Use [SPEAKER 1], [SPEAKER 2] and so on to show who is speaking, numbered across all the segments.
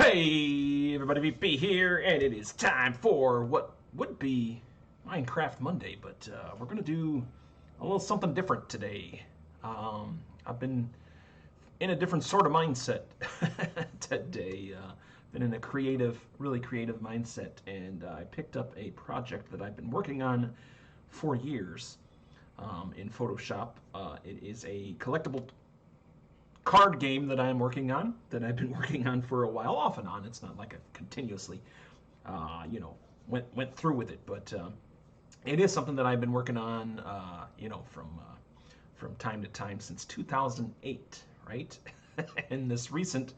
[SPEAKER 1] Hey everybody, VP here, and it is time for what would be Minecraft Monday, but we're going to do a little something different today. I've been in a different sort of mindset today. Been in a really creative mindset, and I picked up a project that I've been working on for years in Photoshop. It is a collectible card game that I'm working on, that I've been working on for a while, off and on. It's not like I've continuously, went through with it, but it is something that I've been working on, from time to time since 2008, right? And this recent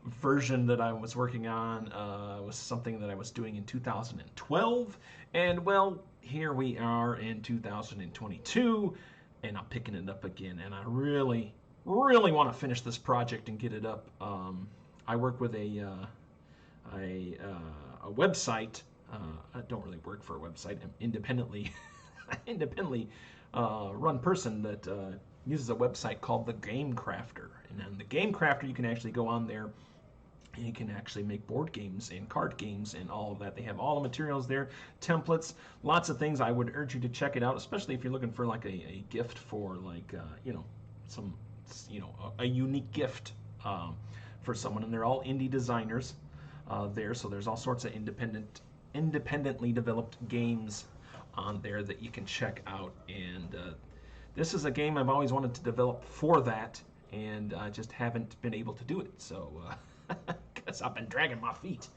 [SPEAKER 1] version that I was working on was something that I was doing in 2012, and well, here we are in 2022, and I'm picking it up again, and I really want to finish this project and get it up. I work with a website. I don't really work for a website. I'm independently run person that uses a website called the Game Crafter. And on the Game Crafter, you can actually go on there and you can actually make board games and card games and all of that. They have all the materials there, templates, lots of things. I would urge you to check it out, especially if you're looking for like a gift for like some a unique gift for someone. And they're all indie designers there, so there's all sorts of independently developed games on there that you can check out. And this is a game I've always wanted to develop for that, and I just haven't been able to do it. So because I've been dragging my feet.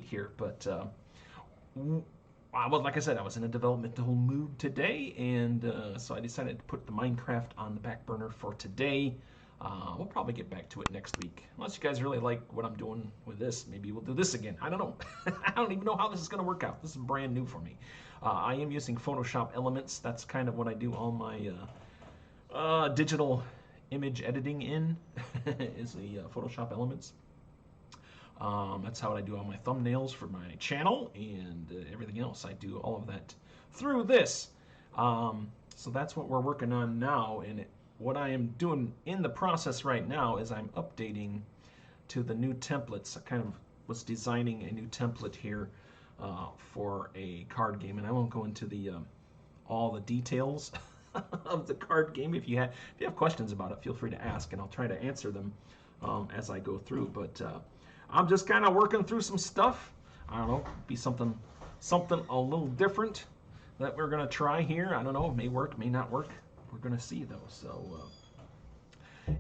[SPEAKER 1] Here. But well, like I said, I was in a developmental mood today, and so I decided to put the Minecraft on the back burner for today. We'll probably get back to it next week. Unless you guys really like what I'm doing with this, maybe we'll do this again. I don't know. I don't even know how this is going to work out. This is brand new for me. I am using Photoshop Elements. That's kind of what I do all my digital image editing in, is the Photoshop Elements. That's how I do all my thumbnails for my channel, and everything else. I do all of that through this. So that's what we're working on now, and what I am doing in the process right now is I'm updating to the new templates. I kind of was designing a new template here for a card game, and I won't go into the all the details of the card game. If you have questions about it, feel free to ask, and I'll try to answer them as I go through. But I'm just kind of working through some stuff. I don't know, be something a little different that we're gonna try here. I don't know, it may work, may not work. We're gonna see though. So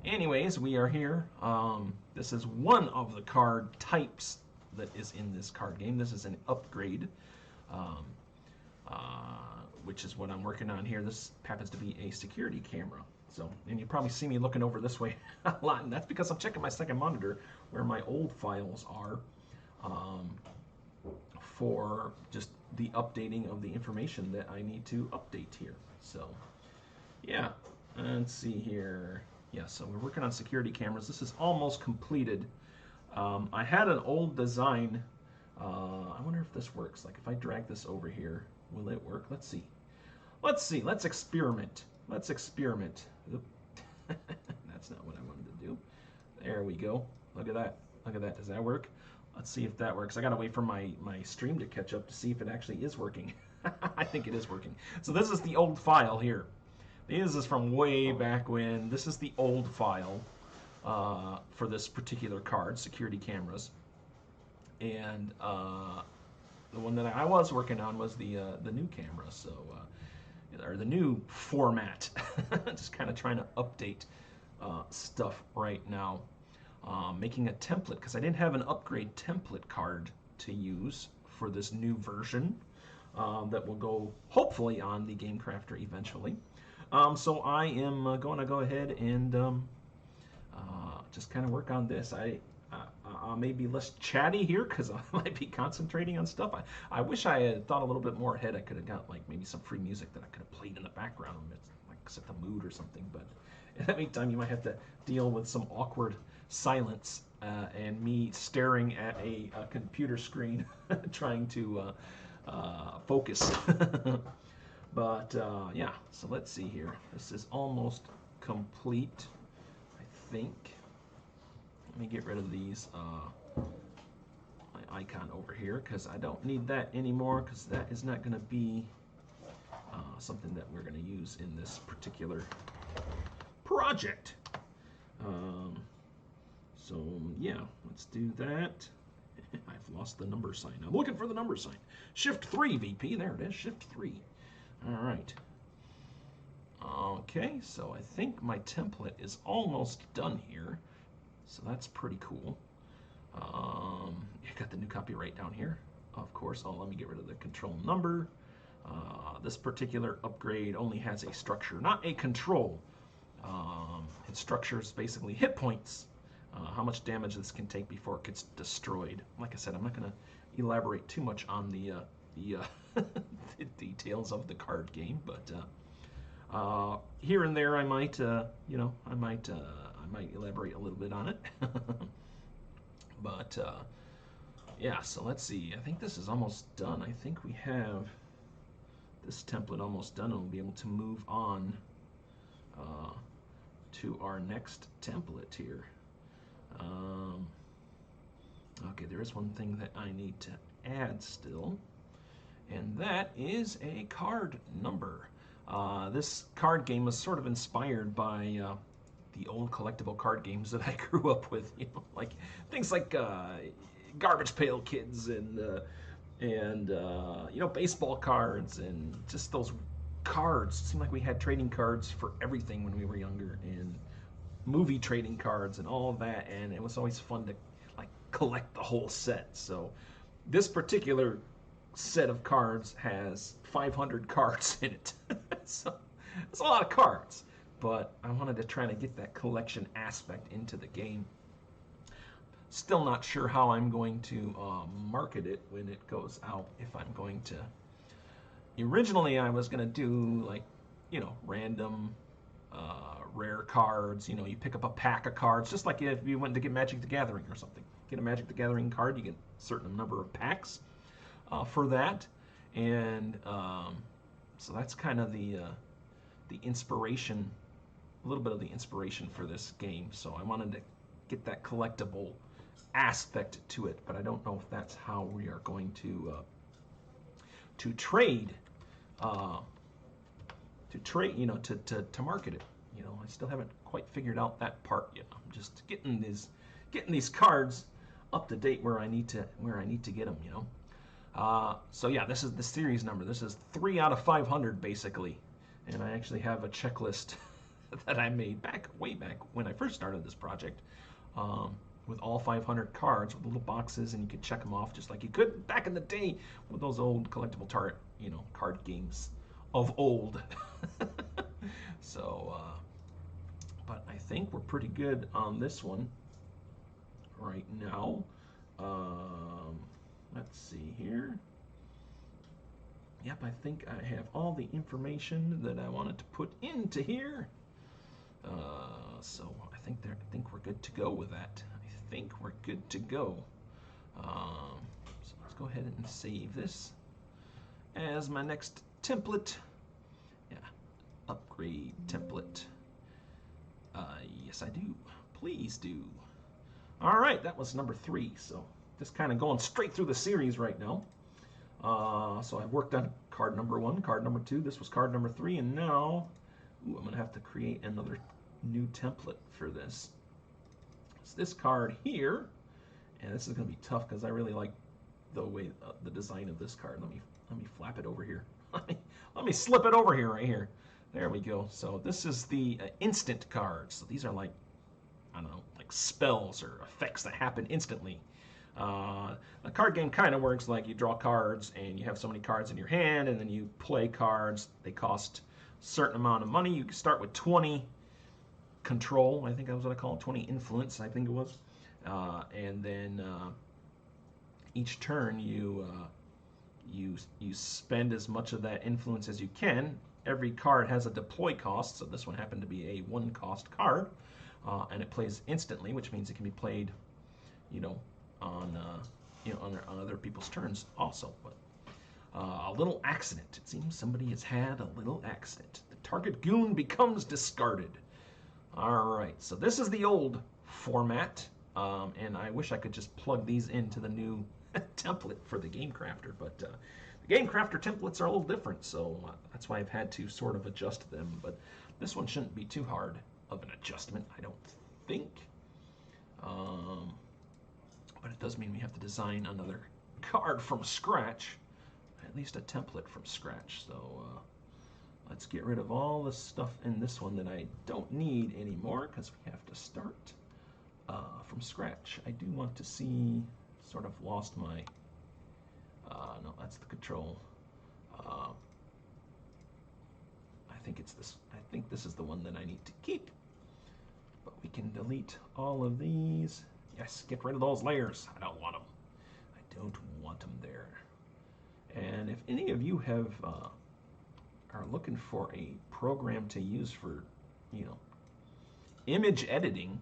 [SPEAKER 1] anyways, we are here. This is one of the card types that is in this card game. This is an upgrade, which is what I'm working on here. This happens to be a security camera. So, and you probably see me looking over this way a lot, and that's because I'm checking my second monitor where my old files are for just the updating of the information that I need to update here. So yeah, let's see here. Yeah, so we're working on security cameras. This is almost completed. I had an old design. I wonder if this works. Like if I drag this over here, will it work? Let's see. Let's experiment. Oop. That's not what I wanted to do. There we go. Look at that. Does that work? Let's see if that works. I gotta wait for my stream to catch up to see if it actually is working. I think it is working. So this is the old file here. This is from way back when. This is the old file for this particular card, security cameras. And the one that I was working on was the new camera, so or the new format. Just kind of trying to update stuff right now. Making a template because I didn't have an upgrade template card to use for this new version that will go hopefully on the Game Crafter eventually. So I am going to go ahead and just kind of work on this. I may be less chatty here because I might be concentrating on stuff. I wish I had thought a little bit more ahead. I could have got like maybe some free music that I could have played in the background, like set the mood or something. But in the meantime, you might have to deal with some awkward silence and me staring at a computer screen trying to focus. But yeah, so let's see here. This is almost complete, I think. Let me get rid of these my icon over here because I don't need that anymore because that is not going to be something that we're going to use in this particular project. So yeah, let's do that. I've lost the number sign. I'm looking for the number sign. Shift 3, VP. There it is. Shift 3. All right. Okay, so I think my template is almost done here. So that's pretty cool. You got the new copyright down here, of course. Oh, let me get rid of the control number. This particular upgrade only has a structure, not a control. Its structure is basically hit points. How much damage this can take before it gets destroyed. Like I said, I'm not going to elaborate too much on the the details of the card game, but here and there I might, I might elaborate a little bit on it. But yeah, so let's see. I think this is almost done. I think we have this template almost done, and we'll be able to move on to our next template here. Okay, there is one thing that I need to add still, and that is a card number. This card game was sort of inspired by the old collectible card games that I grew up with, like things like Garbage Pail Kids and baseball cards and just those cards. It seemed like we had trading cards for everything when we were younger, and movie trading cards and all of that, and it was always fun to like collect the whole set. So this particular set of cards has 500 cards in it. So it's a lot of cards, but I wanted to try to get that collection aspect into the game. Still not sure how I'm going to market it when it goes out. If I'm going to, originally I was going to do like, random rare cards. You pick up a pack of cards, just like if you went to get Magic the Gathering or something. Get a Magic the Gathering card, you get a certain number of packs for that, and so that's kind of the inspiration, a little bit of the inspiration for this game. So I wanted to get that collectible aspect to it, but I don't know if that's how we are going to trade, to market it. I still haven't quite figured out that part yet. I'm just getting these cards up to date where I need to get them. So yeah, this is the series number. This is 3 out of 500 basically, and I actually have a checklist that I made way back when I first started this project, with all 500 cards with little boxes, and you could check them off just like you could back in the day with those old collectible card games of old. So, but I think we're pretty good on this one right now. Let's see here. Yep, I think I have all the information that I wanted to put into here. So I think we're good to go with that. I think we're good to go. So let's go ahead and save this as my next template. Yeah, upgrade template. Yes, I do. Please do. All right, that was number 3. So just kind of going straight through the series right now. So I've worked on card number 1, card number 2. This was card number 3, and now I'm going to have to create another new template for this. It's this card here, and this is going to be tough because I really like the way the design of this card. Let me flap it over here. Let me slip it over here right here. There we go. So this is the instant cards. So these are like, I don't know, like spells or effects that happen instantly. The card game kind of works like you draw cards and you have so many cards in your hand, and then you play cards. They cost a certain amount of money. You can start with 20 control, I think that was what I call it, 20 influence, I think it was. And then each turn you spend as much of that influence as you can. Every card has a deploy cost, so this one happened to be a 1-cost card, and it plays instantly, which means it can be played, on other people's turns also. But a little accident. It seems somebody has had a little accident. The target goon becomes discarded. All right, so this is the old format. and I wish I could just plug these into the new template for the Game Crafter, but the Game Crafter templates are a little different, so that's why I've had to sort of adjust them. But this one shouldn't be too hard of an adjustment, I don't think. But it does mean we have to design another card from scratch, at least a template from scratch. So let's get rid of all the stuff in this one that I don't need anymore, because we have to start from scratch. I do want to see, sort of lost my, no, that's the control. I think it's this. I think this is the one that I need to keep. But we can delete all of these. Yes, get rid of those layers. I don't want them. I don't want them there. And if any of you have are looking for a program to use for, image editing,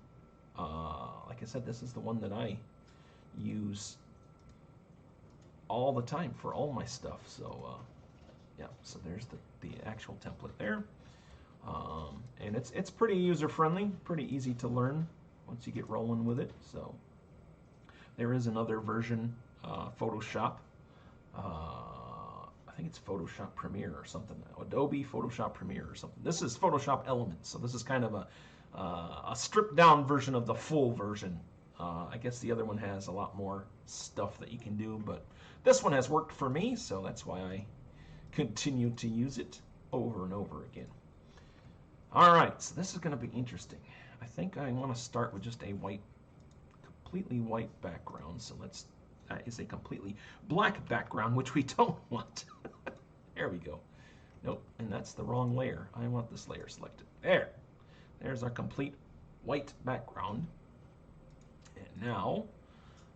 [SPEAKER 1] like I said, this is the one that I use all the time for all my stuff. So yeah, so there's the actual template there. And it's pretty user-friendly, pretty easy to learn once you get rolling with it. So there is another version, Photoshop. I think it's Photoshop Premiere or something. Adobe Photoshop Premiere or something. This is Photoshop Elements, so this is kind of a stripped-down version of the full version. I guess the other one has a lot more stuff that you can do, but this one has worked for me, so that's why I continue to use it over and over again. All right, so this is going to be interesting. I think I want to start with just a completely white background. So that is a completely black background, which we don't want. There we go. Nope, and that's the wrong layer. I want this layer selected. There's our complete white background. And now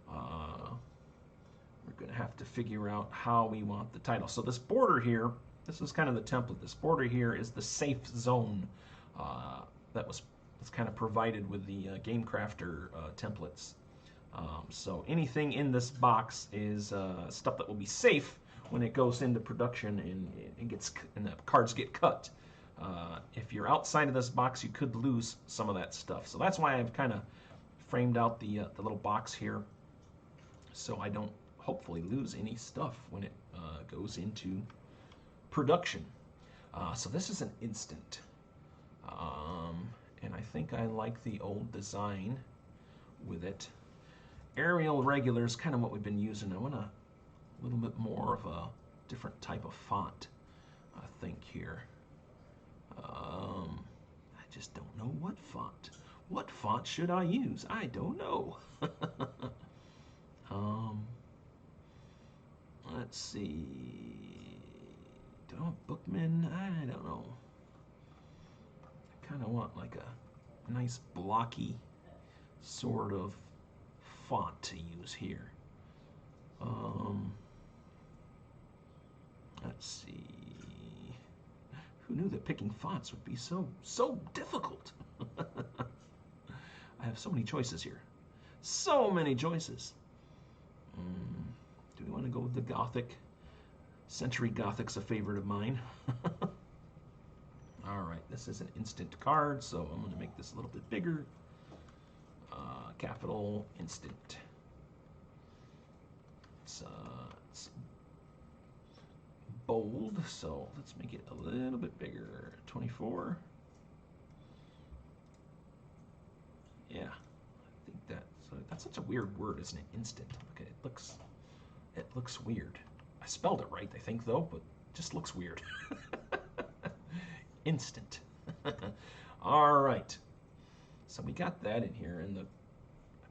[SPEAKER 1] we're going to have to figure out how we want the title. So this border here, this is kind of the template. This border here is the safe zone that's kind of provided with the Game Crafter templates. So anything in this box is stuff that will be safe when it goes into production and the cards get cut. If you're outside of this box, you could lose some of that stuff. So that's why I've kind of framed out the little box here, so I don't hopefully lose any stuff when it goes into production. So this is an instant, and I think I like the old design with it. Arial regular is kind of what we've been using. I want a little bit more of a different type of font, I think, here. I just don't know what font. What font should I use? I don't know. Let's see. Do I want Bookman? I don't know. I kind of want like a nice blocky sort of font to use here. Let's see. Who knew that picking fonts would be so difficult? I have so many choices here. So many choices. Do we want to go with the Gothic? Century Gothic's a favorite of mine. All right, this is an instant card, so I'm going to make this a little bit bigger. Capital instant. It's bold, so let's make it a little bit bigger. 24. Yeah, I think that's such a weird word, isn't it? Instant. Okay, it looks weird. I spelled it right, I think, though, but it just looks weird. Instant. All right. So we got that in here, and I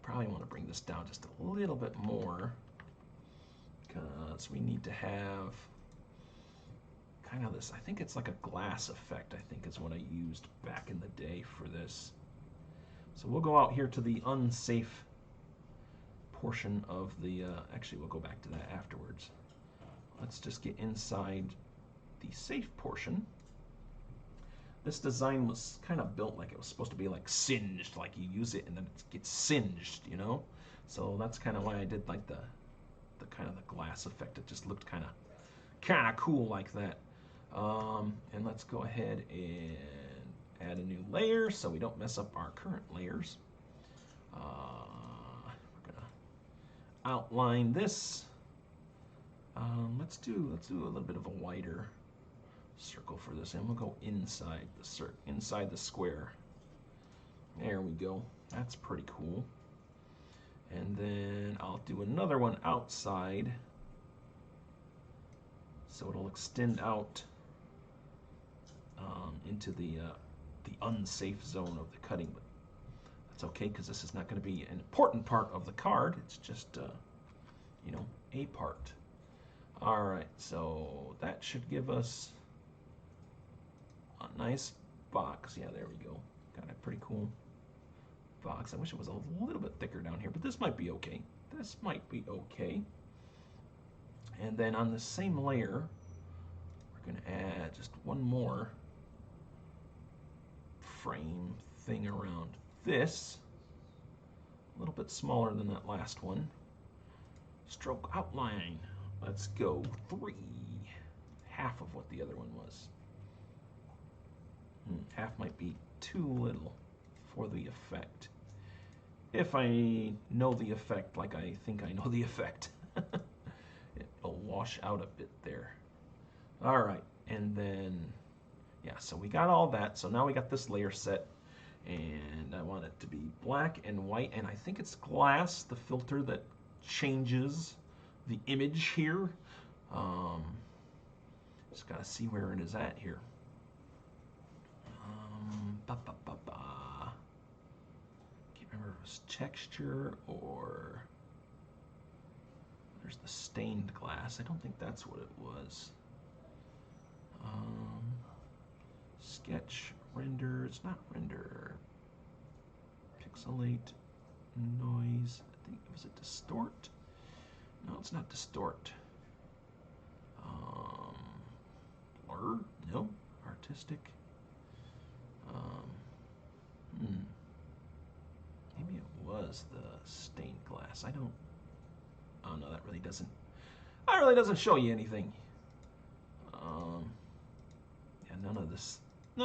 [SPEAKER 1] probably want to bring this down just a little bit more, because we need to have kind of this, I think it's like a glass effect, I think is what I used back in the day for this. So we'll go out here to the unsafe portion of the, actually we'll go back to that afterwards. Let's just get inside the safe portion. This design was kind of built like it was supposed to be like singed, like you use it and then it gets singed, you know? So that's kind of why I did like the kind of the glass effect. It just looked kind of cool like that. And let's go ahead and add a new layer so we don't mess up our current layers. outline this. Let's do a little bit of a wider circle for this, and we'll go inside the square. There we go. That's pretty cool. And then I'll do another one outside, so it'll extend out into the unsafe zone of the cutting. But that's okay, because this is not going to be an important part of the card. It's just you know, a part. All right, so that should give us a nice box. Yeah, there we go. Got a pretty cool box. I wish it was a little bit thicker down here, but this might be okay. This might be okay. And then on the same layer, we're going to add just one more frame thing around this. A little bit smaller than that last one. Stroke outline. Let's go 3. Half of what the other one was. Half might be too little for the effect. If I know the effect like I think I know the effect, it'll wash out a bit there. All right, and then, yeah, so we got all that. So now we got this layer set, and I want it to be black and white, and I think it's glass, the filter that changes the image here. Just gotta see where it is at here. Can't remember if it was texture or there's the stained glass. I don't think that's what it was. Sketch, render. It's not render. Pixelate, noise. I think was it distort? No, it's not distort. Blur? No. Artistic. Maybe it was the stained glass. I don't. Oh no, that really doesn't. That really doesn't show you anything. Yeah, none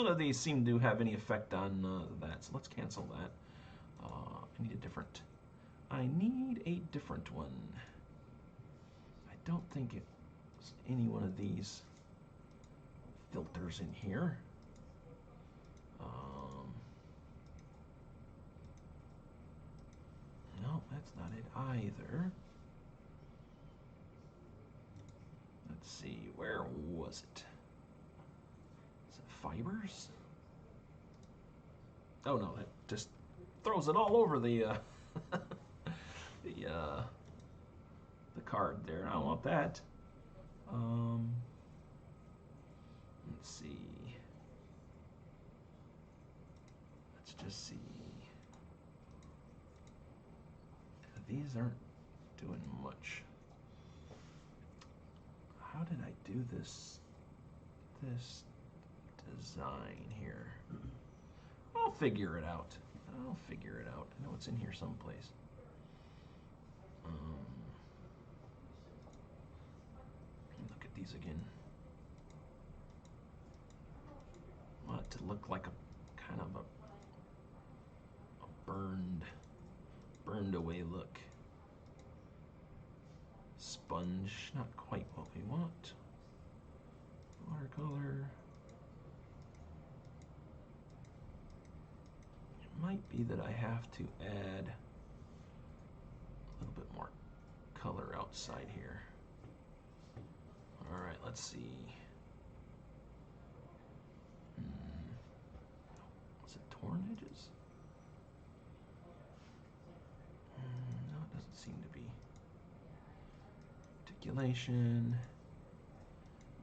[SPEAKER 1] of these seem to have any effect on that. So let's cancel that. I need a different one. I don't think it's any one of these filters in here. No, that's not it either. Let's see, where was it? Is it fibers? Oh no, that just throws it all over the the card there. I don't want that. Let's see. Let's just see. These aren't doing much. How did I do this design here? I'll figure it out. I'll figure it out. I know it's in here someplace. Look at these again. I want it to look like a kind of a burned away look. Sponge, not quite what we want. Watercolor. It might be that I have to add a little bit more color outside here. All right, let's see. Was it torn edges? No, it doesn't seem to be. Articulation.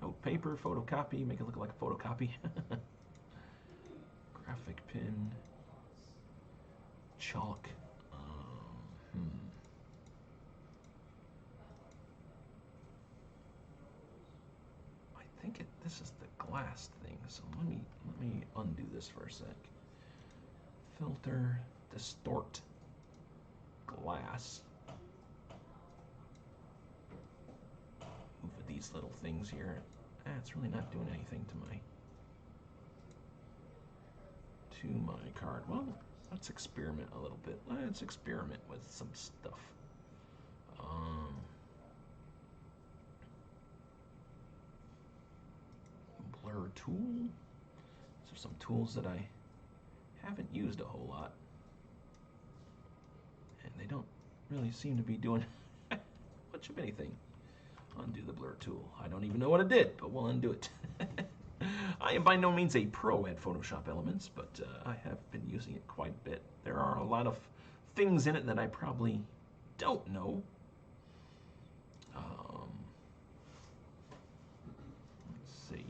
[SPEAKER 1] No paper, photocopy. Make it look like a photocopy. Graphic pen. Chalk. I think this is the glass thing. So let me undo this for a sec. Filter, distort, glass. Move these little things here. It's really not doing anything to my card. Well, let's experiment a little bit. Let's experiment with some stuff. blur tool. These are some tools that I haven't used a whole lot. And they don't really seem to be doing much of anything. Undo the blur tool. I don't even know what it did, but we'll undo it. I am by no means a pro at Photoshop Elements, but I have been using it quite a bit. There are a lot of things in it that I probably don't know. Let's see.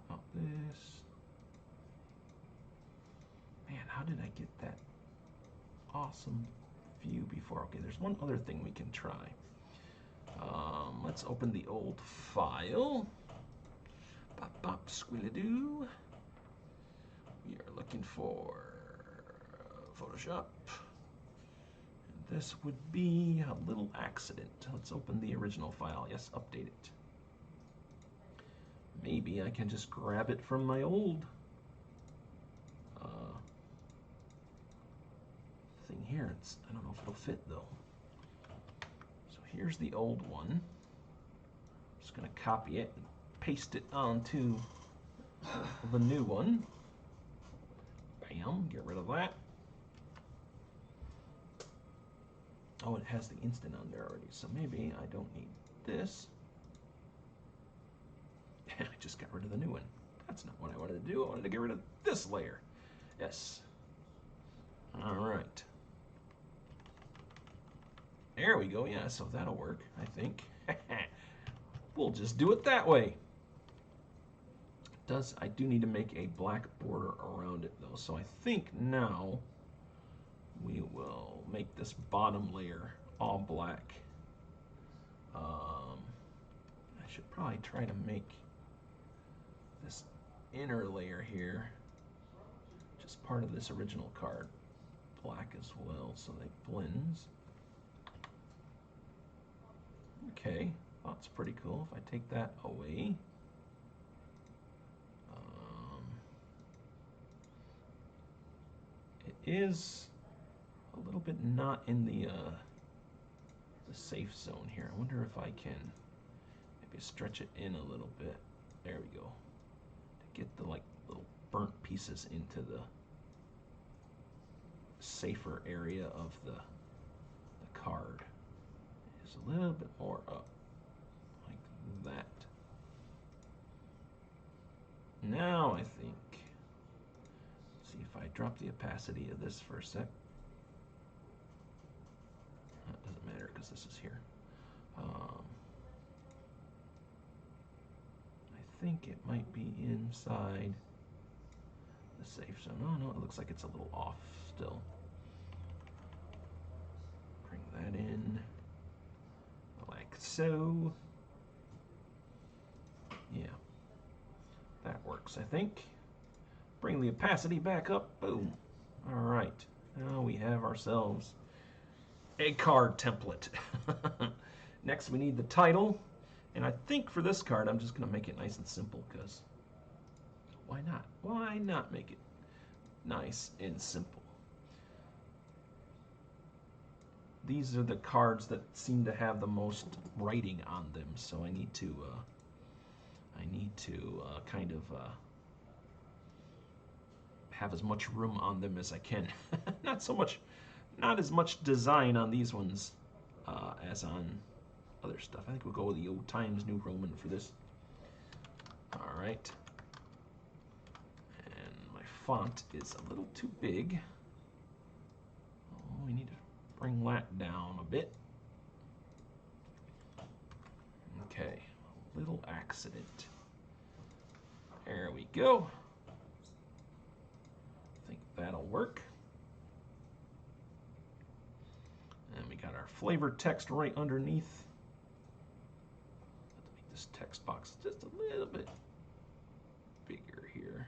[SPEAKER 1] About this. Man, how did I get that awesome view before? Okay, there's one other thing we can try. Let's open the old file. Bop, bop, squealadoo. We are looking for Photoshop. And this would be a little accident. Let's open the original file. Yes, update it. Maybe I can just grab it from my old thing here. I don't know if it'll fit though. So here's the old one. I'm just going to copy it and paste it onto the new one. Bam, get rid of that. Oh, it has the instant on there already, so maybe I don't need this. I just got rid of the new one. That's not what I wanted to do. I wanted to get rid of this layer. Yes. All right. There we go. Yeah, so that'll work, I think. We'll just do it that way. I do need to make a black border around it though, so I think now we will make this bottom layer all black. I should probably try to make this inner layer here, just part of this original card, black as well, so they blends. Okay, that's pretty cool. If I take that away, it is a little bit not in the safe zone here. I wonder if I can maybe stretch it in a little bit. There we go. To get the little burnt pieces into the safer area of the card. Just a little bit more up, like that. Now I think, let's see if I drop the opacity of this for a sec. That doesn't matter because this is here. I think it might be inside the safe zone. Oh no, it looks like it's a little off still. Bring that in like so. Yeah, that works, I think. Bring the opacity back up. Boom. All right, now we have ourselves a card template. Next we need the title, and I think for this card I'm just going to make it nice and simple, because why not? Why not make it nice and simple? These are the cards that seem to have the most writing on them, so I need to kind of have as much room on them as I can. Not as much design on these ones as on other stuff. I think we'll go with the old Times New Roman for this. All right. And my font is a little too big. Oh, we need to bring that down a bit. Okay, a little accident. There we go. I think that'll work. And we got our flavor text right underneath. Let's make this text box just a little bit bigger here.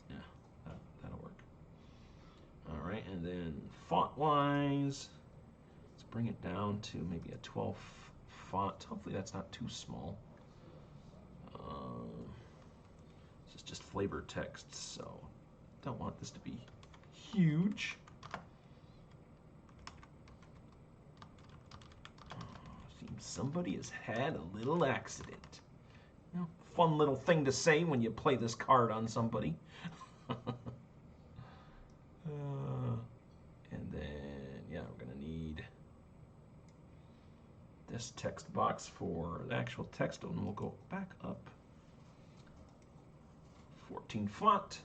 [SPEAKER 1] Yeah, that'll work. All right, and then font-wise, let's bring it down to maybe a 12 font. Hopefully that's not too small. This is just flavor text, so don't want this to be huge. Somebody has had a little accident. You know, fun little thing to say when you play this card on somebody. And then, yeah, we're going to need this text box for the actual text, and we'll go back up. 14 font.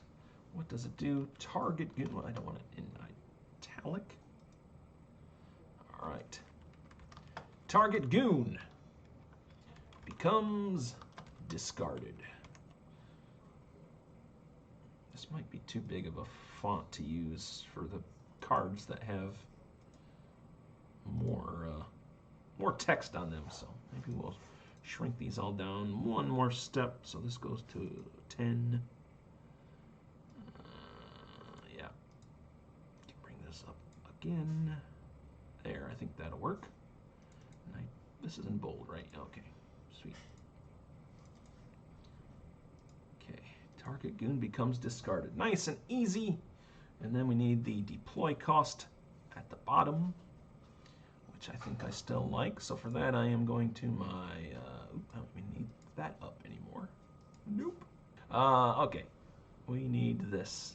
[SPEAKER 1] What does it do? Target goon. Well, I don't want it in italic. All right. Target goon becomes discarded. This might be too big of a font to use for the cards that have more text on them. So maybe we'll shrink these all down one more step. So this goes to 10. Yeah. Bring this up again. There, I think that'll work. This is in bold, right? Okay, sweet. Okay, target goon becomes discarded. Nice and easy. And then we need the deploy cost at the bottom, which I think I still like. So for that, I am going to my, I don't even need that up anymore. Nope. Okay, we need this.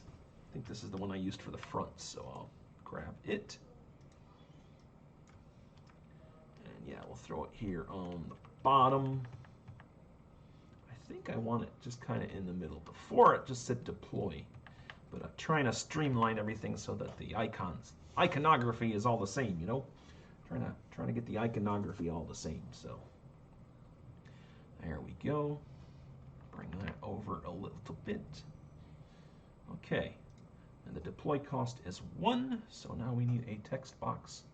[SPEAKER 1] I think this is the one I used for the front, so I'll grab it. And yeah, we'll throw it here on the bottom. I think I want it just kind of in the middle. Before it just said deploy, but I'm trying to streamline everything so that the iconography is all the same, you know? Trying to get the iconography all the same. So there we go. Bring that over a little bit. Okay, and the deploy cost is 1, so now we need a text box.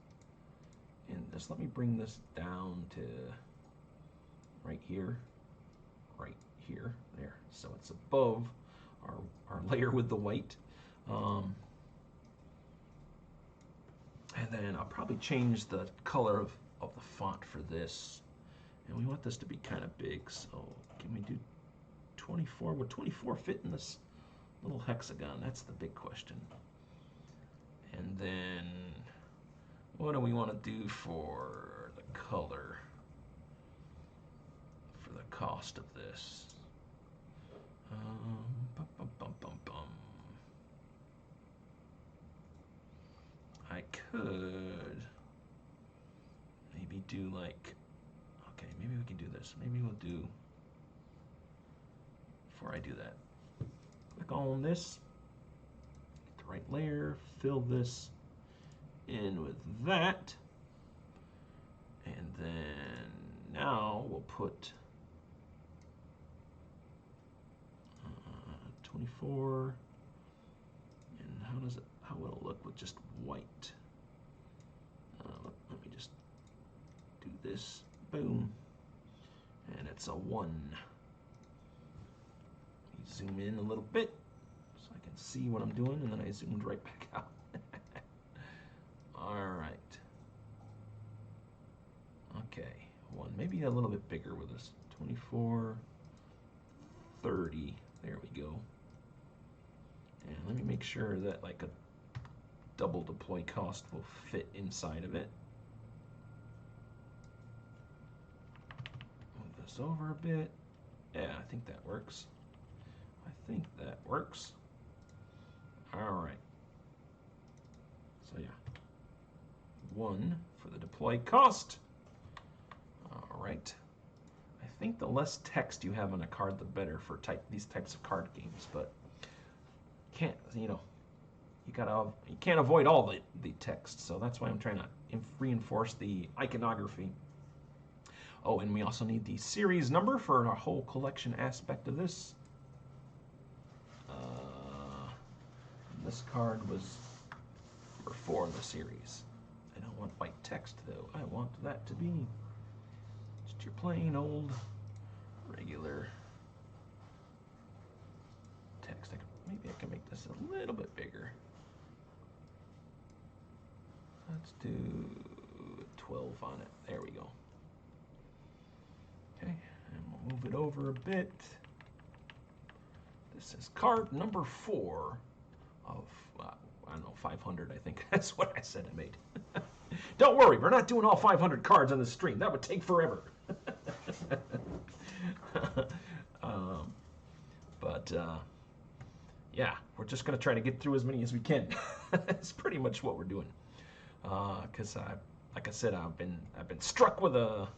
[SPEAKER 1] And just let me bring this down to right here, there. So it's above our layer with the white. And then I'll probably change the color of the font for this. And we want this to be kind of big, so can we do 24? Would 24 fit in this little hexagon? That's the big question. And then what do we want to do for the color, for the cost of this? I could maybe do like, okay, maybe we can do this. Maybe we'll do, before I do that, click on this, get the right layer, fill this in with that, and then now we'll put 24, and how will it look with just white? Let me just do this, boom, and it's a 1. Zoom in a little bit so I can see what I'm doing, and then I zoomed right back out. All right. Okay, 1, maybe a little bit bigger with this. 24, 30. There we go. And let me make sure that like a double deploy cost will fit inside of it. Move this over a bit. Yeah, I think that works. I think that works. All right. So yeah, 1 for the deploy cost. All right. I think the less text you have on a card, the better for these types of card games. But can't, you know, you can't avoid all the text. So that's why I'm trying to reinforce the iconography. Oh, and we also need the series number for our whole collection aspect of this. This card was number 4 in the series. I don't want white text though. I want that to be just your plain old regular text. Maybe I can make this a little bit bigger. Let's do 12 on it. There we go. Okay, and we'll move it over a bit. This is card number 4 of, I don't know, 500, I think. That's what I said I made. Don't worry, we're not doing all 500 cards on the stream. That would take forever. But yeah, we're just going to try to get through as many as we can. That's pretty much what we're doing. Because like I said, I've been struck with a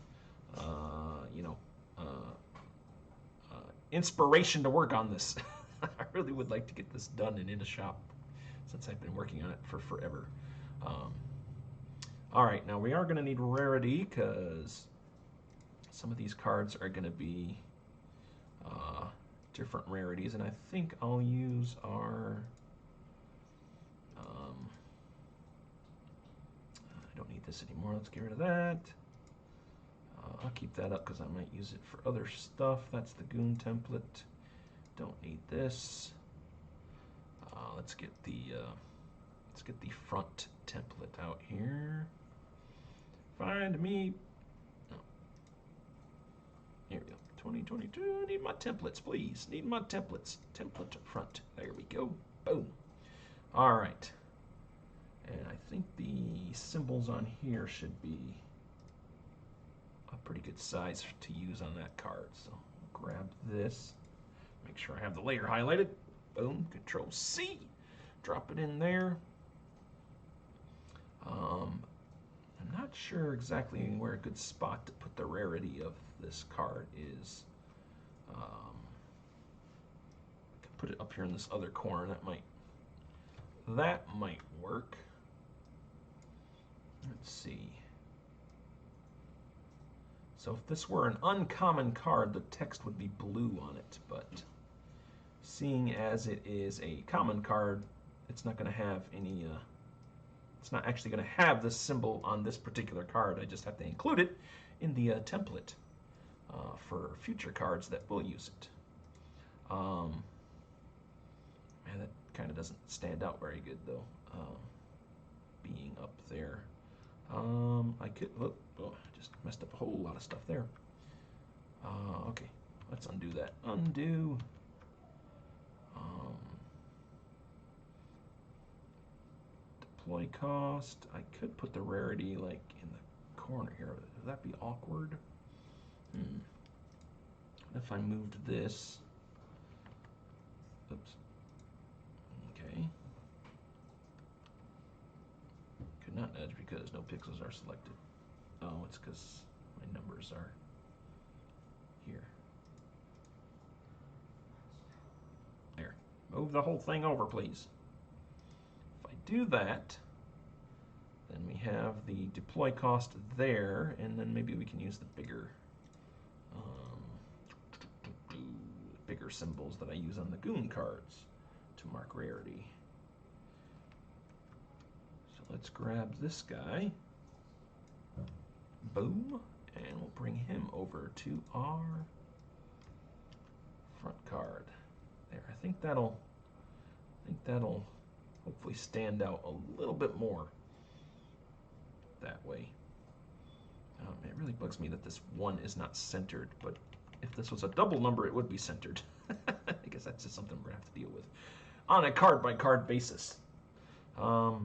[SPEAKER 1] inspiration to work on this. I really would like to get this done and in a shop, since I've been working on it for forever. All right, now we are going to need rarity, because some of these cards are going to be different rarities, and I think I'll use our I don't need this anymore. Let's get rid of that. I'll keep that up because I might use it for other stuff. That's the Goon template. Don't need this. Let's get the front template out here. Find me. No. Here we go. 2022. Need my templates, please. Need my templates. Template front. There we go. Boom. All right. And I think the symbols on here should be a pretty good size to use on that card. So I'll grab this. Make sure I have the layer highlighted. Boom. Control C. Drop it in there. I'm not sure exactly where a good spot to put the rarity of this card is. I can put it up here in this other corner. That might work. Let's see. So if this were an uncommon card, the text would be blue on it, but seeing as it is a common card, it's not going to have any, it's not actually going to have this symbol on this particular card. I just have to include it in the template for future cards that will use it. Man, that kind of doesn't stand out very good though, being up there. I could, oh, I just messed up a whole lot of stuff there. Okay, let's undo that. Undo. Deploy cost. I could put the rarity like in the corner here. Would that be awkward? What if I moved this? Oops. Okay. Could not nudge because no pixels are selected. Oh, it's because my numbers are here. There. Move the whole thing over, please. If I do that, then we have the deploy cost there, and then maybe we can use the bigger symbols that I use on the Goon cards to mark rarity. So let's grab this guy. Boom. And we'll bring him over to our front card. There. I think that'll hopefully stand out a little bit more that way. It really bugs me that this one is not centered, but if this was a double number, it would be centered. I guess that's just something we're going to have to deal with on a card-by-card basis. All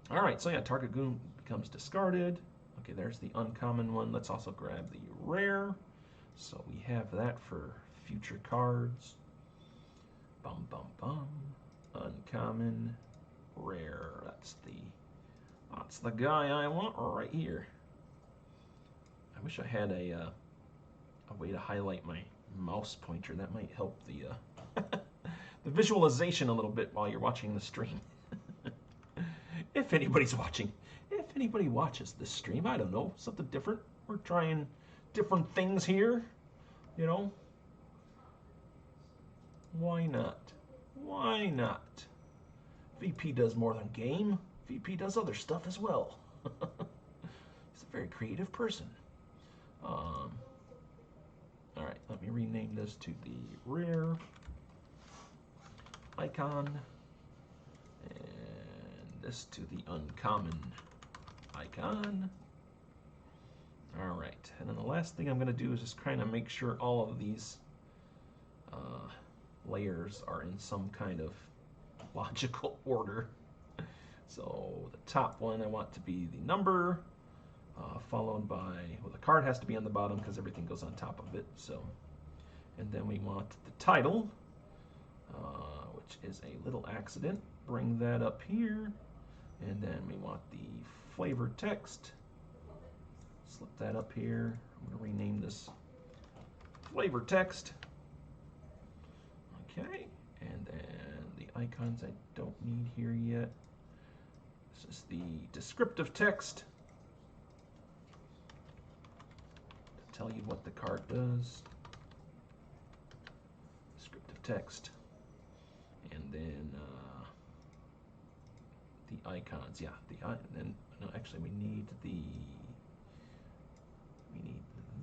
[SPEAKER 1] right, so yeah, target Goon becomes discarded. Okay, there's the uncommon one. Let's also grab the rare. So we have that for future cards. Bum, bum, bum. Uncommon, rare. That's the guy I want right here. I wish I had a way to highlight my mouse pointer. That might help the the visualization a little bit while you're watching the stream. If anybody's watching. If anybody watches this stream, I don't know, something different. We're trying different things here, you know. Why not? Why not? VP does more than game. VP does other stuff as well. He's a very creative person. All right, let me rename this to the rare icon, and this to the uncommon icon. All right, and then the last thing I'm going to do is just kind of make sure all of these layers are in some kind of logical order. So the top one I want to be the number, followed by, well, the card has to be on the bottom because everything goes on top of it. So, and then we want the title, which is a little accident. Bring that up here. And then we want the flavor text. Slip that up here. I'm going to rename this flavor text. Okay, and then the icons I don't need here yet. This is the descriptive text to tell you what the card does. Descriptive text. And then the icons, yeah. Then no, actually we need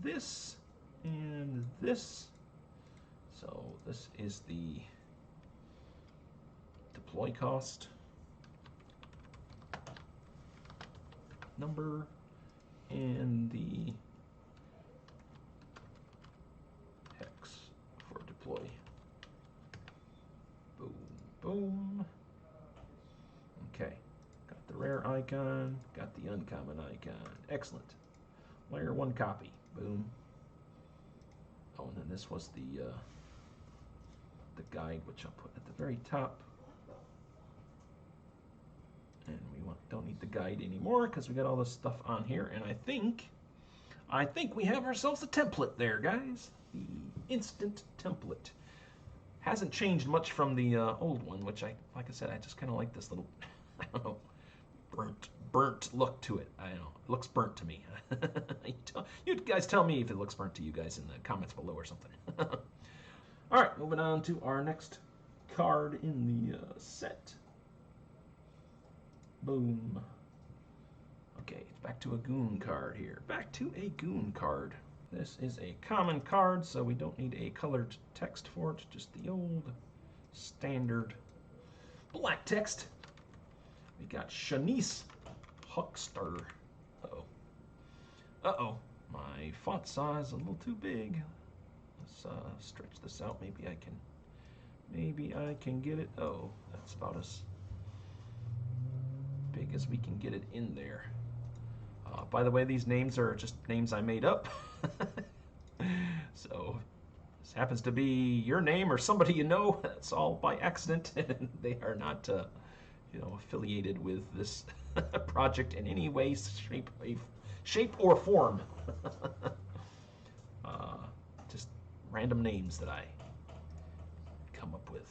[SPEAKER 1] this and this. So this is the deploy cost number and the hex for deploy. Boom, boom. Okay, got the rare icon, got the uncommon icon. Excellent. Layer 1 copy. Boom. Oh, and then this was the guide, which I'll put at the very top. And we don't need the guide anymore because we got all this stuff on here. And I think we have ourselves a template there, guys. The instant template hasn't changed much from the old one, which like I said, I just kind of like this little, I don't know, burnt look to it. I don't know, it looks burnt to me. You guys tell me if it looks burnt to you guys in the comments below or something. All right, moving on to our next card in the set. Boom. Okay, it's back to a goon card here. Back to a goon card. This is a common card, so we don't need a colored text for it. Just the old standard black text. We got Shanice Huckster. Uh-oh. Uh-oh. My font size is a little too big. Let's stretch this out. Maybe I can get it. Oh, that's about as big as we can get it in there. By the way, these names are just names I made up. So this happens to be your name or somebody you know. That's all by accident, and they are not, affiliated with this project in any way, shape or form. Just random names that I come up with.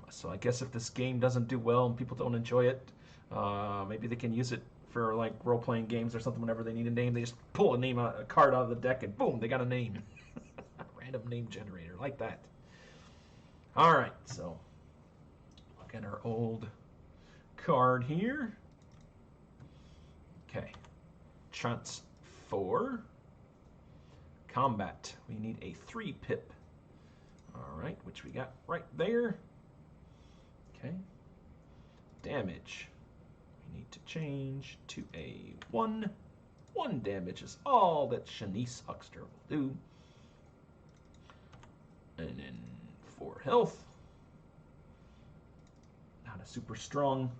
[SPEAKER 1] So I guess if this game doesn't do well and people don't enjoy it, maybe they can use it for like role-playing games or something. Whenever they need a name, they just pull a card out of the deck, and boom, they got a name. Random name generator, like that. All right, so look at our old card here. Okay, chance 4. Combat. We need a 3 pip. All right, which we got right there. Okay. Damage. We need to change to a 1. 1 damage is all that Shanice Huckster will do. And then 4 health. Not a super strong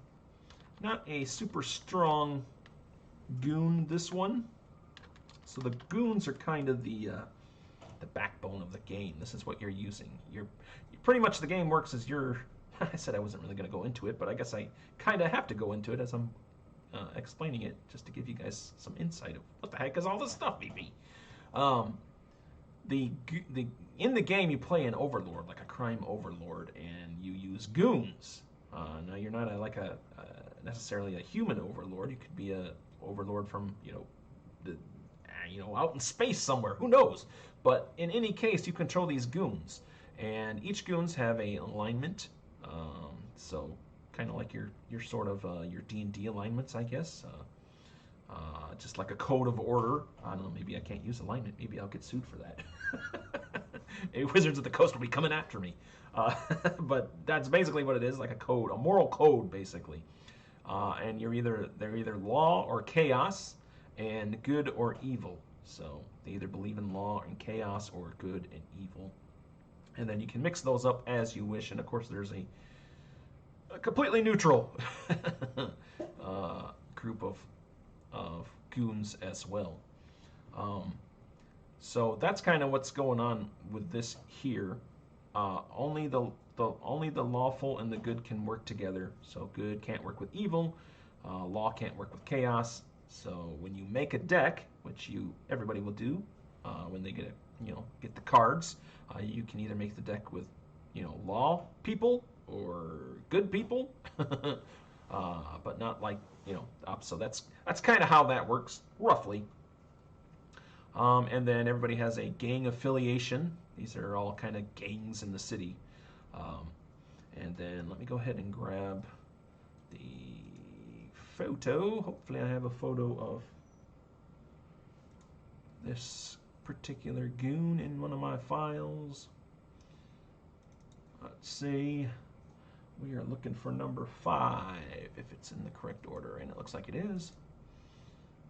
[SPEAKER 1] goon, this one. So the goons are kind of the backbone of the game. This is what you're using. Pretty much the game works as I said I wasn't really going to go into it, but I guess I kind of have to go into it as I'm explaining it, just to give you guys some insight of what the heck is all this stuff, BB. In the game, you play an overlord, like a crime overlord, and you use goons. Now you're not necessarily a human overlord. You could be a overlord from out in space somewhere. Who knows? But in any case, you control these goons, and each goons have a alignment. So kind of like your sort of your D&D alignments, I guess. Just like a code of order. I don't know. Maybe I can't use alignment. Maybe I'll get sued for that. Maybe Wizards of the Coast will be coming after me. But that's basically what it is, like a code, a moral code, basically. And they're either law or chaos, and good or evil. So they either believe in law and chaos or good and evil. And then you can mix those up as you wish. And of course, there's a completely neutral group of goons as well. Um, so that's kind of what's going on with this here. Only the lawful and the good can work together. So good can't work with evil. Law can't work with chaos. So when you make a deck, which everybody will do when they get the cards, you can either make the deck with law people or good people, but not like so that's kind of how that works roughly. And then everybody has a gang affiliation. These are all kind of gangs in the city. And then let me go ahead and grab the photo. Hopefully I have a photo of this particular goon in one of my files. Let's see. We are looking for number 5, if it's in the correct order, and it looks like it is.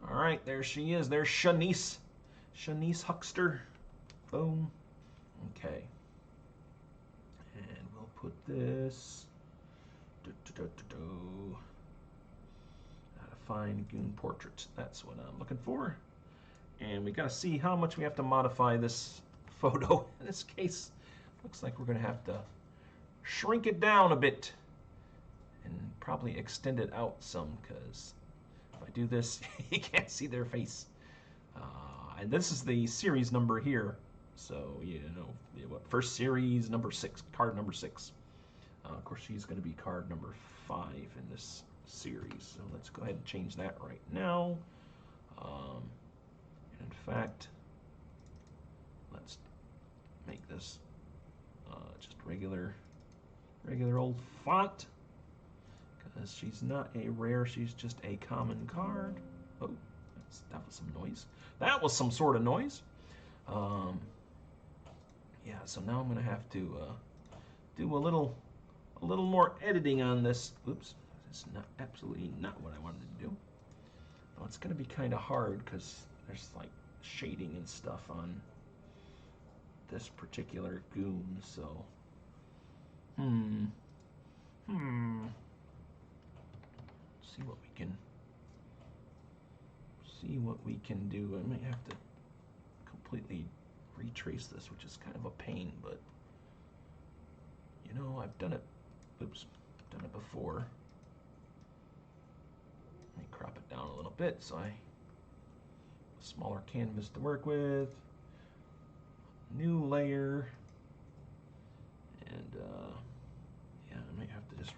[SPEAKER 1] All right, there she is. There's Shanice. Shanice Huckster. Boom. Okay. And we'll put this. How to find goon portraits. That's what I'm looking for. And we got to see how much we have to modify this photo. In this case, looks like we're going to have to shrink it down a bit and probably extend it out some, because if I do this, you can't see their face. And this is the series number here. So, first series, number 6, card number 6. Of course, she's going to be card number 5 in this series. So let's go ahead and change that right now. In fact, let's make this just regular old font, because she's not a rare, she's just a common card. Oh, that was some noise. That was some sort of noise. Yeah, so now I'm going to have to do a little more editing on this. Oops, it's absolutely not what I wanted to do. Oh, it's going to be kind of hard because there's like shading and stuff on this particular goon. So, see what we can do. I might have to completely retrace this, which is kind of a pain, but I've done it. Oops, done it before. Let me crop it down a little bit so I smaller canvas to work with. New layer, and yeah, I might have to just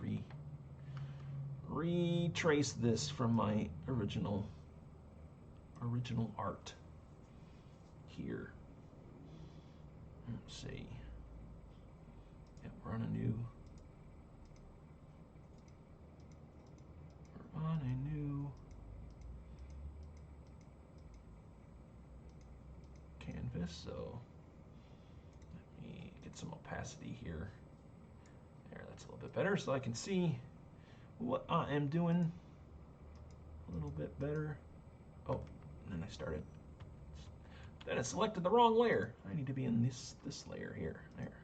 [SPEAKER 1] retrace this from my original art here. Let's see. Yeah, we're on a new canvas, so let me get some opacity here. There, that's a little bit better, so I can see what I am doing a little bit better. Oh, and then then I selected the wrong layer. I need to be in this layer here. There.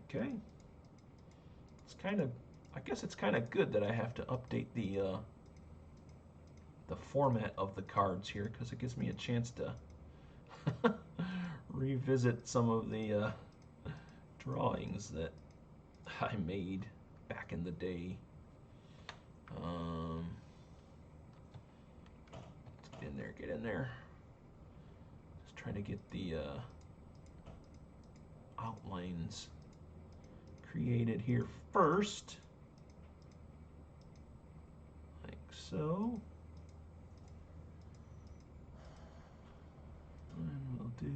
[SPEAKER 1] Okay. It's kind of, I guess it's kind of good that I have to update the format of the cards here, because it gives me a chance to revisit some of the drawings that I made back in the day. Let's get in there. Just trying to get the outlines created here first, like so. And we'll do,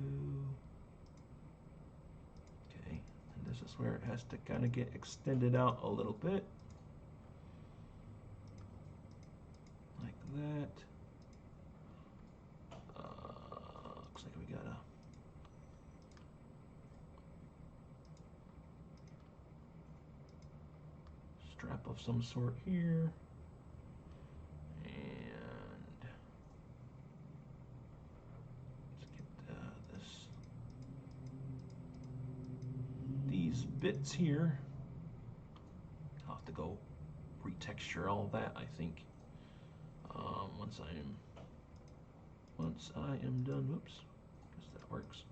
[SPEAKER 1] okay, and this is where it has to kind of get extended out a little bit, like that. Looks like we got a strap of some sort here, and let's get these bits here. I'll have to go retexture all that, I think. Once I am done, whoops, guess that works.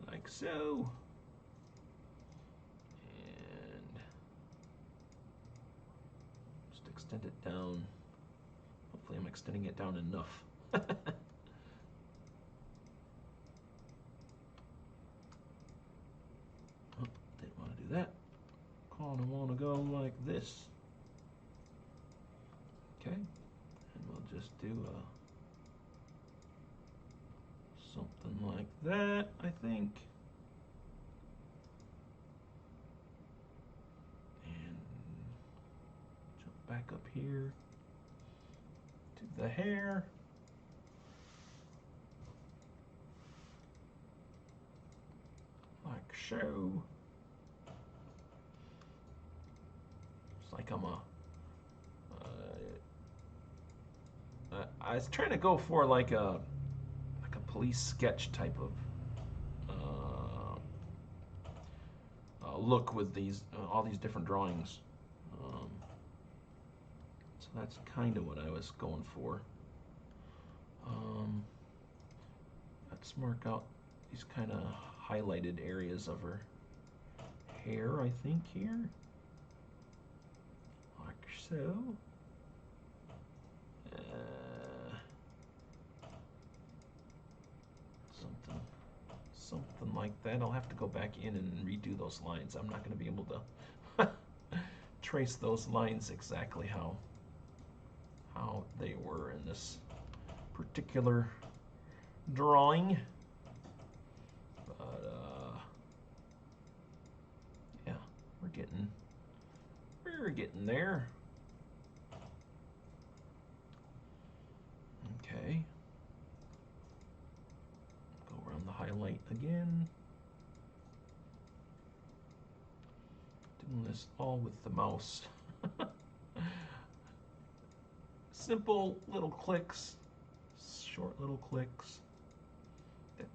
[SPEAKER 1] Like so. And just extend it down. Hopefully I'm extending it down enough. Oh, didn't want to do that. Kind of want to go like this. Okay, and we'll just do something like that, I think. And jump back up here to the hair. Like so. It's like I'm I was trying to go for like a police sketch type of look with these all these different drawings. So that's kind of what I was going for. Let's mark out these kind of highlighted areas of her hair, I think, here. Like so. Something like that. I'll have to go back in and redo those lines. I'm not going to be able to trace those lines exactly how they were in this particular drawing. But yeah, we're getting there. Okay. Go around the highlight again. Doing this all with the mouse. Simple little clicks, short little clicks.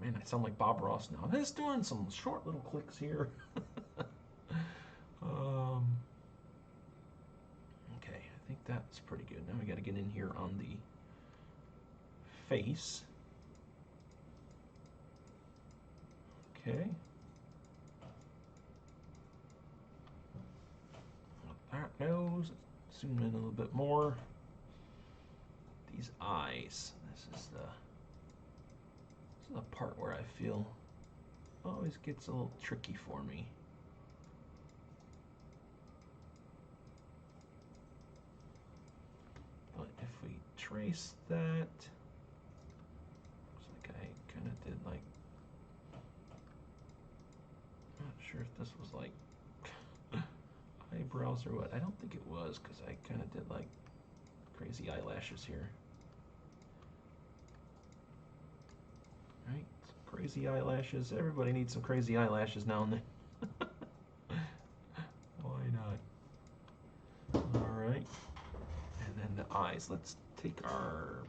[SPEAKER 1] Man, I sound like Bob Ross now. I'm just doing some short little clicks here. Okay, I think that's pretty good. Now we got to get in here on the face. Okay. That nose. Zoom in a little bit more. These eyes. This is the part where I feel always gets a little tricky for me. But if we trace that, looks like I kind of did like, not sure if this was like eyebrows or what. I don't think it was, because I kind of did like crazy eyelashes here. Right? Some crazy eyelashes. Everybody needs some crazy eyelashes now and then. Why not? Alright. And then the eyes. Let's take our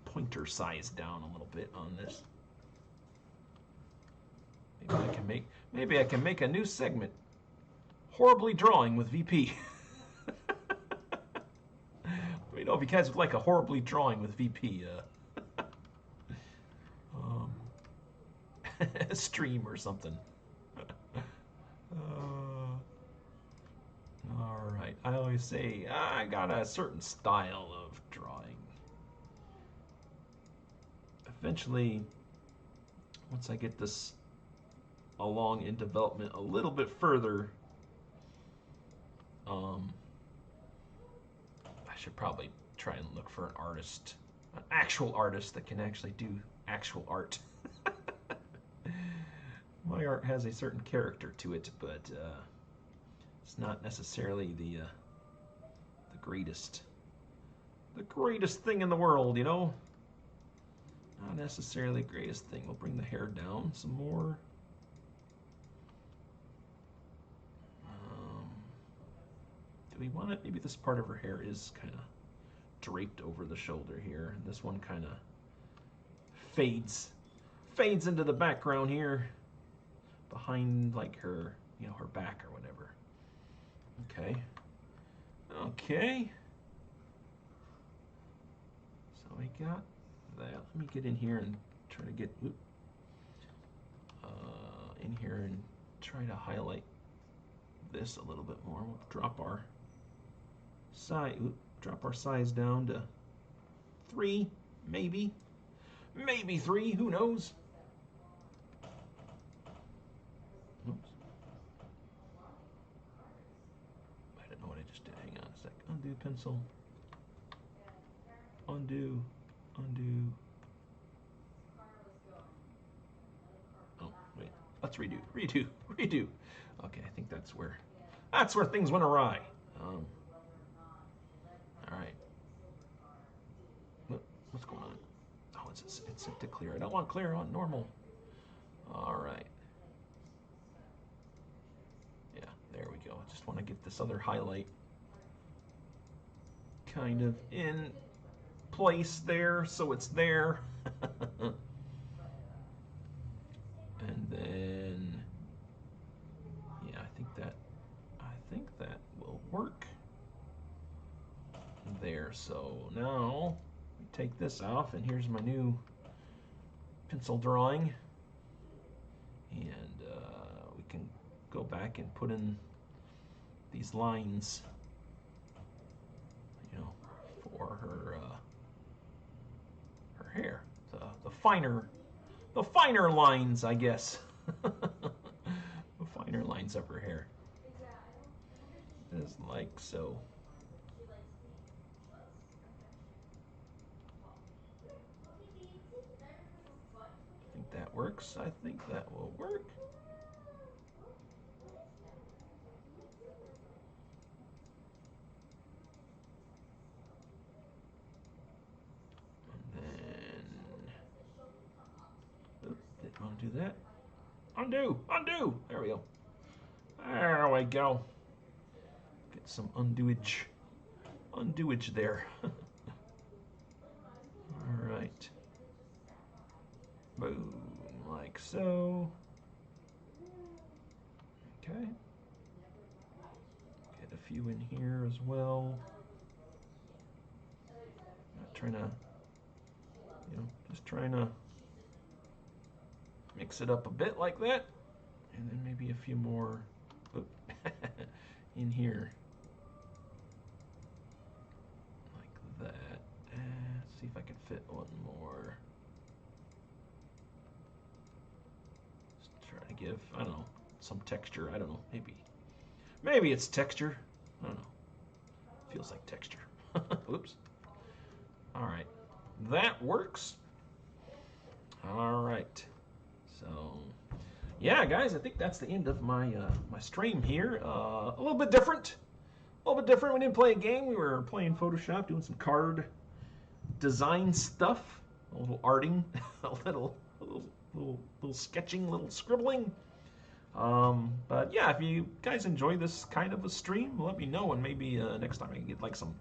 [SPEAKER 1] pointer size down a little bit on this. Maybe I can make a new segment. Horribly drawing with VP. Let me know if you guys would like a horribly drawing with VP stream or something. All right. I always say I got a certain style of drawing. Eventually, once I get this along in development a little bit further, I should probably try and look for an artist, an actual artist that can actually do actual art. My art has a certain character to it, but it's not necessarily the greatest thing in the world, you know? Not necessarily the greatest thing. We'll bring the hair down some more. Do we want it? Maybe this part of her hair is kind of draped over the shoulder here. This one kind of fades into the background here, behind like her, you know, her back or whatever. Okay. Okay. So we got that. Let me get in here and try to get in here and try to highlight this a little bit more. We'll drop our size down to 3, maybe 3. Who knows? Oops. I don't know what I just did. Hang on a sec. Undo pencil. Undo. Oh, wait. Let's redo. Okay, I think that's where things went awry. All right. What's going on? Oh, it's set to clear. I don't want clear on normal. All right. Yeah, there we go. I just want to get this other highlight kind of in place there, so it's there. And then, yeah, I think that will work there. So now we take this off, and here's my new pencil drawing, and we can go back and put in these lines, you know, for her hair, the finer lines, I guess. The finer lines of her hair, just like so. I think that works. I think that will work. And then, oops, didn't want to do that. Undo. There we go. There we go. Get some undoage there. All right. Boom, like so. Okay. Get a few in here as well. Not trying to, you know, just trying to mix it up a bit like that. And then maybe a few more in here. Like that. Let's see if I can fit one more. Just try to give, I don't know, some texture. I don't know, maybe it's texture. I don't know. Feels like texture. Oops. All right, that works. All right. So, yeah, guys, I think that's the end of my my stream here. A little bit different. We didn't play a game. We were playing Photoshop, doing some card design stuff, a little arting, a little sketching, a little scribbling. But yeah, if you guys enjoy this kind of a stream, let me know, and maybe next time I can get like some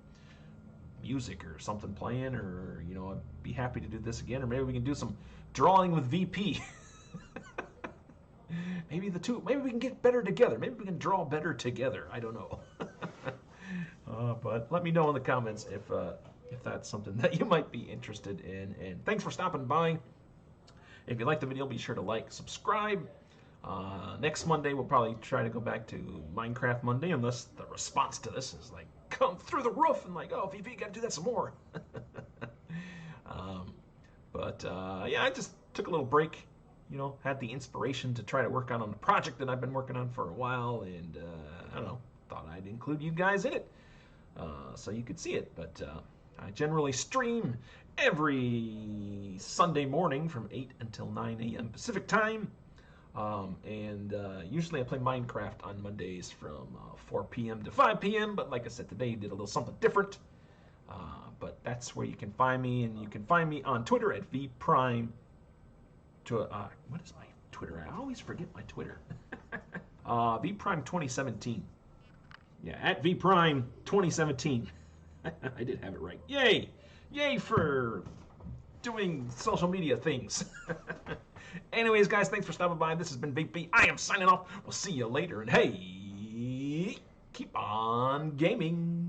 [SPEAKER 1] music or something playing, or you know, I'd be happy to do this again, or maybe we can do some drawing with VP. Maybe we can get better together. Maybe we can draw better together. I don't know. But let me know in the comments if that's something that you might be interested in. And thanks for stopping by. If you liked the video, be sure to like, subscribe. Next Monday, we'll probably try to go back to Minecraft Monday, unless the response to this is like, come through the roof, and like, oh, VP, got to do that some more. Yeah, I just took a little break. You know, had the inspiration to try to work on a project that I've been working on for a while, and I don't know, thought I'd include you guys in it so you could see it. But I generally stream every Sunday morning from 8 until 9 a.m. Pacific time, and usually I play Minecraft on Mondays from 4 p.m. to 5 p.m. But like I said, today did a little something different. But that's where you can find me, and you can find me on Twitter at vprime. What is my Twitter? I always forget my Twitter. vprime 2017. Yeah, at vprime 2017. I did have it right. Yay! Yay for doing social media things. Anyways, guys, thanks for stopping by. This has been VP. I am signing off. We'll see you later. And hey, keep on gaming.